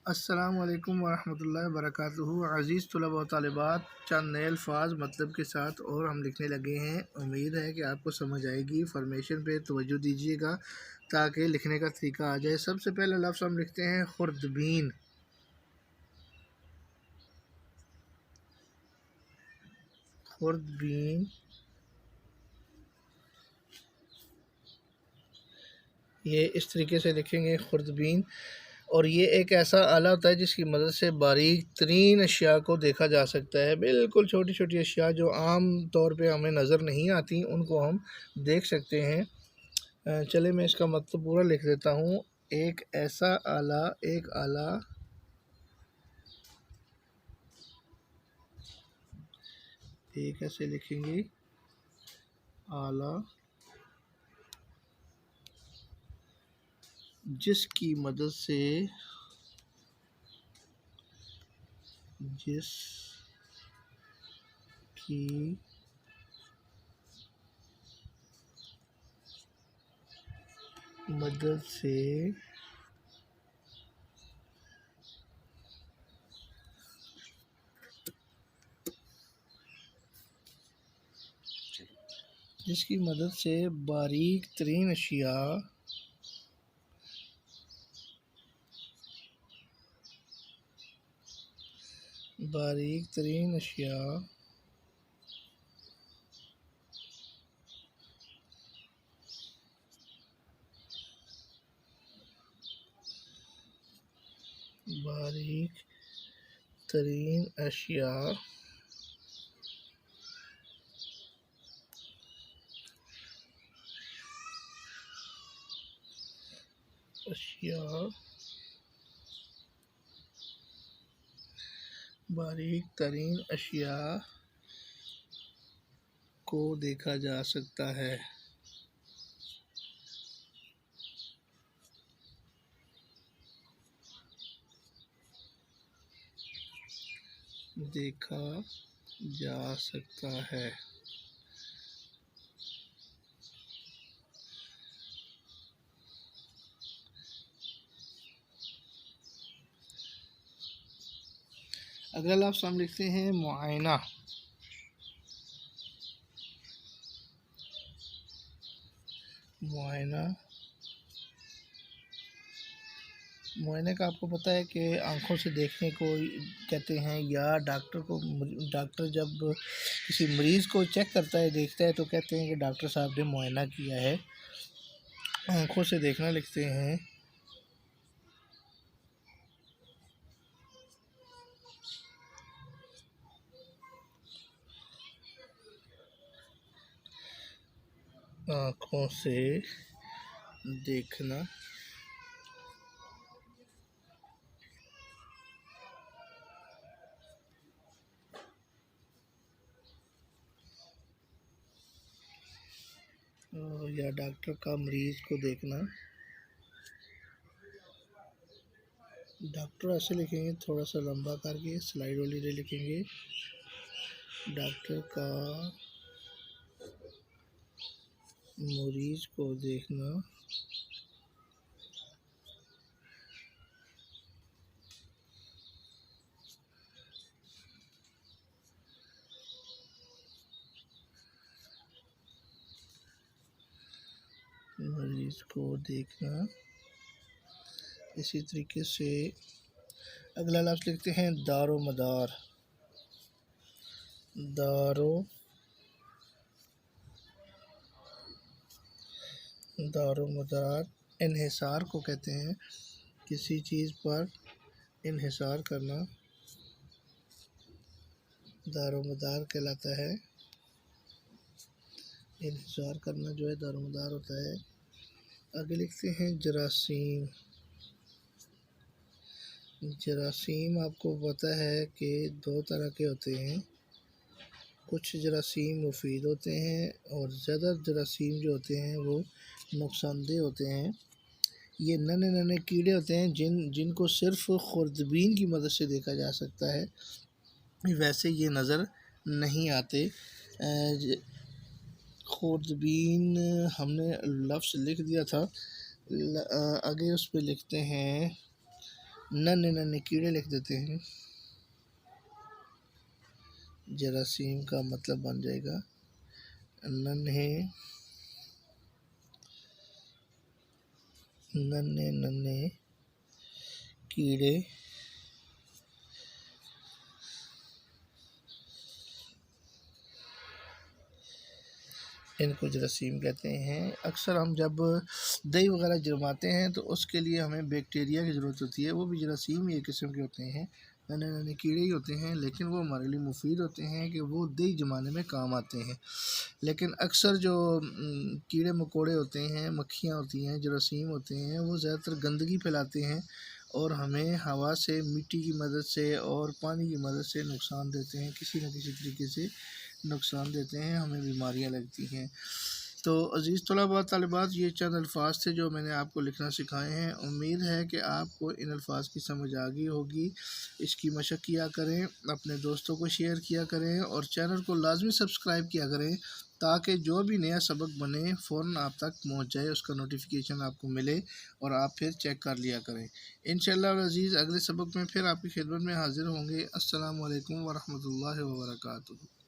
अस्सलामुअलैकुम वरहमतुल्लाहि वबरकातुहू। अज़ीज़ तलबा व तालिबात, चंद नए अल्फाज मतलब के साथ और हम लिखने लगे हैं। उम्मीद है कि आपको समझ आएगी। फॉर्मेशन पे तवज्जो दीजिएगा ताकि लिखने का तरीका आ जाए। सबसे पहला लफ्ज़ हम लिखते हैं खुर्दबीन। खुर्दबीन ये इस तरीके से लिखेंगे खुर्दबीन। और ये एक ऐसा आला होता है जिसकी मदद से बारीक तरीन अशिया को देखा जा सकता है। बिल्कुल छोटी छोटी अशिया जो आम तौर पे हमें नज़र नहीं आती उनको हम देख सकते हैं। चले मैं इसका मतलब पूरा लिख देता हूँ। एक ऐसा आला, एक आला एक ऐसे लिखेंगे आला जिसकी मदद से मदद से जिसकी मदद से बारीक तरीन अशिया बारीक तरीन अशिया बारीक तरीन अशिया बारीक तरीन अशिया को देखा जा सकता है। देखा जा सकता है। अगला लफ्ज़ हम लिखते हैं मुआयना। मुआयना मुआयने का आपको पता है कि आँखों से देखने को कहते हैं, या डॉक्टर जब किसी मरीज़ को चेक करता है, देखता है, तो कहते हैं कि डॉक्टर साहब ने मुआयना किया है। आँखों से देखना लिखते हैं आँखों से देखना। या डॉक्टर का मरीज़ को देखना। डॉक्टर ऐसे लिखेंगे, थोड़ा सा लंबा करके स्लाइड वाली रे लिखेंगे। डॉक्टर का मरीज़ को देखना। मरीज़ को देखना। इसी तरीके से अगला लफ्ज़ लिखते हैं दारो मदार। दारो मदार इन्हिसार को कहते हैं। किसी चीज़ पर इन्हिसार करना दारो मदार कहलाता है। इन्हिसार करना जो है दारो मदार होता है। आगे लिखते हैं जरासीम। जरासीम आपको पता है कि दो तरह के होते हैं। कुछ जरासीम मुफीद होते हैं और ज़्यादा जरासीम जो होते हैं वो नुकसानदेह होते हैं। ये नन्हे नन्हे कीड़े होते हैं जिनको सिर्फ खुर्दबीन की मदद से देखा जा सकता है, वैसे ये नज़र नहीं आते। खुर्दबीन हमने लफ्ज़ लिख दिया था। आगे उस पर लिखते हैं नन्हे नन्हे कीड़े लिख देते हैं। जरासीम का मतलब बन जाएगा नन्हे नन्हे नन्हे कीड़े इनको जरासीम कहते हैं। अक्सर हम जब दही वगैरह जमाते हैं तो उसके लिए हमें बैक्टीरिया की ज़रूरत होती है, वो भी जरासीम ही एक किस्म के होते हैं, नन्हे नन्हे कीड़े ही होते हैं, लेकिन वो हमारे लिए मुफीद होते हैं कि वो दही जमाने में काम आते हैं। लेकिन अक्सर जो कीड़े मकोड़े होते हैं, मक्खियाँ होती हैं, जरासीम होते हैं, वो ज़्यादातर गंदगी फैलाते हैं और हमें हवा से, मिट्टी की मदद से और पानी की मदद से नुकसान देते हैं, किसी न किसी तरीके से नुकसान देते हैं, हमें बीमारियां लगती हैं। तो अज़ीज़ तलबा तालिबात, ये चंद अल्फाज थे जो मैंने आपको लिखना सिखाए हैं। उम्मीद है कि आपको इन अल्फाज की समझ आ गई होगी। इसकी मशक किया करें, अपने दोस्तों को शेयर किया करें और चैनल को लाजमी सब्सक्राइब किया करें ताकि जो भी नया सबक बने फ़ौरन आप तक पहुंच जाए, उसका नोटिफिकेशन आपको मिले और आप फिर चेक कर लिया करें। इंशाअल्लाह अज़ीज़ अगले सबक में फिर आपकी खिदमत में हाज़िर होंगे। अस्सलामु अलैकुम वरहमतुल्लाहि वबरकातुहू।